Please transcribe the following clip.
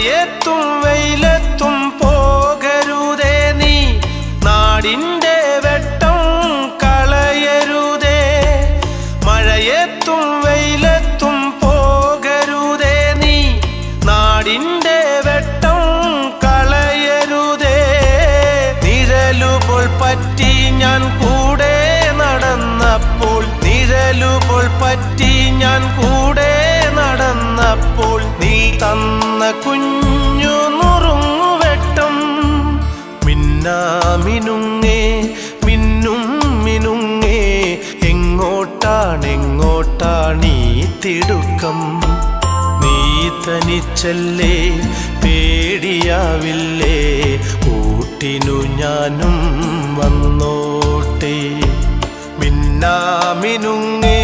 മഴയത്തും വെയിലത്തും പോകരുതേ നീ, നാടിൻ്റെ വെട്ടം കളയരുതേ. മഴയത്തും വെയിലത്തും പോകരുതേ നീ, നാടിൻ്റെ വെട്ടം കളയരുതേ. നിഴലുപോൾ പറ്റി ഞാൻ കൂടെ നടന്നപ്പോൾ, നിഴലുപോൾ പറ്റി ഞാൻ കൂടെ നടന്നപ്പോൾ, നീ തന്ന കുഞ്ഞു നുറുങ്ങുവെട്ടം. മിന്നാമിനുങ്ങേ മിന്നും മിനുങ്ങേ, എങ്ങോട്ടാണെങ്ങോട്ടാണീ തിടുക്കം? നീ തനിച്ചല്ലേ, പേടിയാവില്ലേ, കൂട്ടിനു ഞാനും വന്നോട്ടെ. മിന്നാമിനുങ്ങേ